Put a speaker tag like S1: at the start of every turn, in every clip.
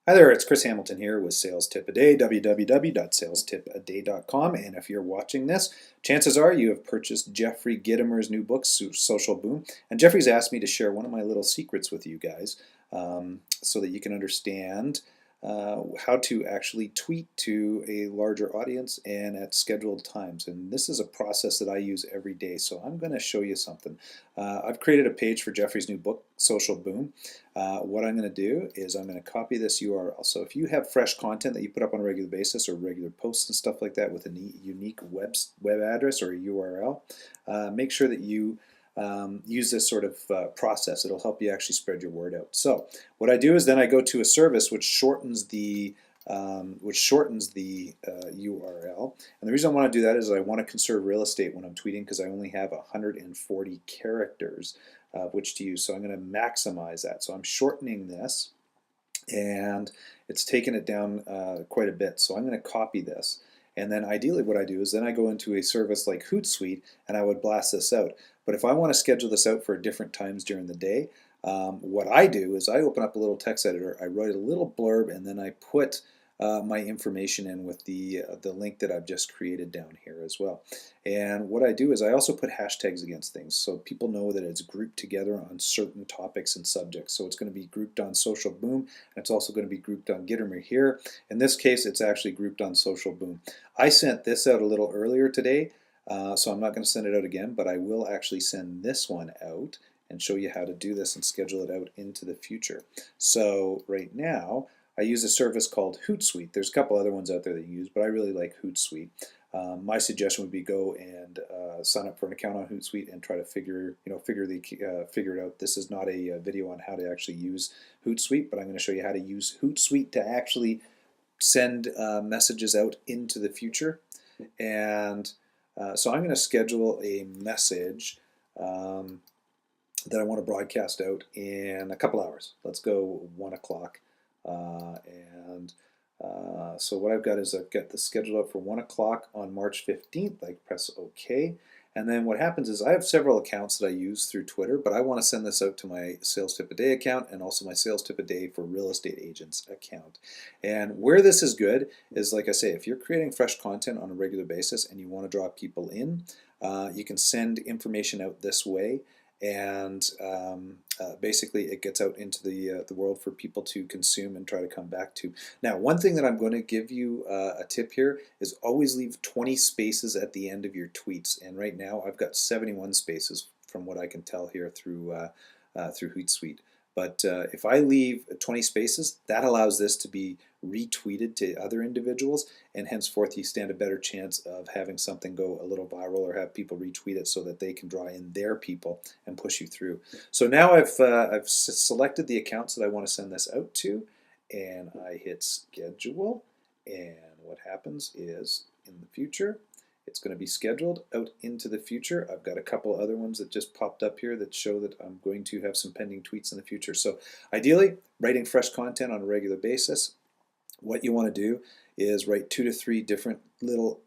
S1: Hi there, it's Chris Hamilton here with Sales Tip a Day, www.salestipaday.com. And if you're watching this, chances are you have purchased Jeffery Gitomer's new book, Social Boom. And Jeffrey's asked me to share one of my little secrets with you guys so that you can understand how to actually tweet to a larger audience and at scheduled times. And this is a process that I use every day. So I'm going to show you something. I've created a page for Jeffrey's new book, Social Boom. What I'm going to do is I'm going to copy this URL. So if you have fresh content that you put up on a regular basis or regular posts and stuff like that with a unique web address or a URL, make sure that you use this sort of process. It'll help you actually spread your word out. So what I do is then I go to a service which shortens the URL. And the reason I want to do that is I want to conserve real estate when I'm tweeting because I only have 140 characters which to use. So I'm going to maximize that. So I'm shortening this and it's taken it down quite a bit. So I'm going to copy this. And then ideally what I do is then I go into a service like Hootsuite and I would blast this out. But if I want to schedule this out for different times during the day, what I do is I open up a little text editor, I write a little blurb, and then I put my information in with the link that I've just created down here as well. And what I do is I also put hashtags against things so people know that it's grouped together on certain topics and subjects. So it's going to be grouped on Social Boom, and it's also going to be grouped on Gitomer here. In this case, it's actually grouped on Social Boom. I sent this out a little earlier today, so I'm not going to send it out again, but I will actually send this one out and show you how to do this and schedule it out into the future. So right now, I use a service called Hootsuite. There's a couple other ones out there that you use, but I really like Hootsuite. My suggestion would be go and sign up for an account on Hootsuite and try to figure it out. This is not a video on how to actually use Hootsuite, but I'm going to show you how to use Hootsuite to actually send messages out into the future. And so I'm going to schedule a message that I want to broadcast out in a couple hours. Let's go 1 o'clock. So what I've got is I've got the schedule up for 1 o'clock on March 15th. I press OK. And then what happens is I have several accounts that I use through Twitter, but I want to send this out to my Sales Tip a Day account and also my Sales Tip a Day for Real Estate Agents account. And where this is good is, like I say, if you're creating fresh content on a regular basis and you want to draw people in, you can send information out this way. And basically it gets out into the world for people to consume and try to come back to. Now, one thing that I'm going to give you a tip here is always leave 20 spaces at the end of your tweets. And right now I've got 71 spaces from what I can tell here through Hootsuite. But if I leave 20 spaces, that allows this to be retweeted to other individuals, and henceforth you stand a better chance of having something go a little viral or have people retweet it so that they can draw in their people and push you through. So now I've selected the accounts that I want to send this out to, and I hit schedule, and what happens is in the future it's going to be scheduled out into the future. I've got a couple other ones that just popped up here that show that I'm going to have some pending tweets in the future. So ideally, writing fresh content on a regular basis, what you want to do is write 2 to 3 different little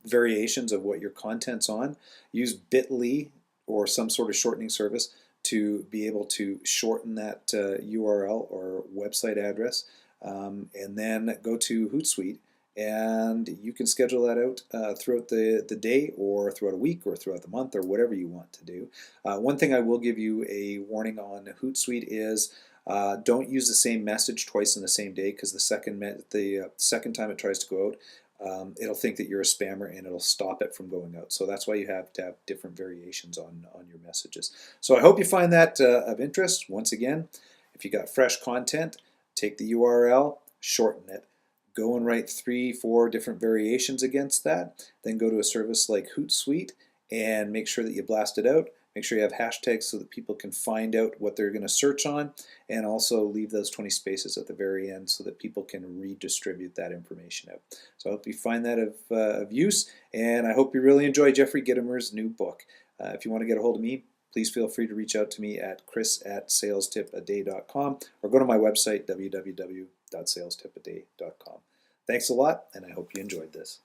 S1: variations of what your content's on. Use bit.ly or some sort of shortening service to be able to shorten that URL or website address, and then go to Hootsuite. And you can schedule that out throughout the day or throughout a week or throughout the month or whatever you want to do. One thing I will give you a warning on Hootsuite is don't use the same message twice in the same day, because the second time it tries to go out, it'll think that you're a spammer and it'll stop it from going out. So that's why you have to have different variations on your messages. So I hope you find that of interest. Once again, if you got fresh content, take the URL, shorten it. Go and write 3, 4 different variations against that. Then go to a service like Hootsuite and make sure that you blast it out. Make sure you have hashtags so that people can find out what they're going to search on, and also leave those 20 spaces at the very end so that people can redistribute that information out. So I hope you find that of use, and I hope you really enjoy Jeffery Gitomer's new book. If you want to get a hold of me, please feel free to reach out to me at chris@salestipaday.com or go to my website, www.salestipaday.com. Thanks a lot, and I hope you enjoyed this.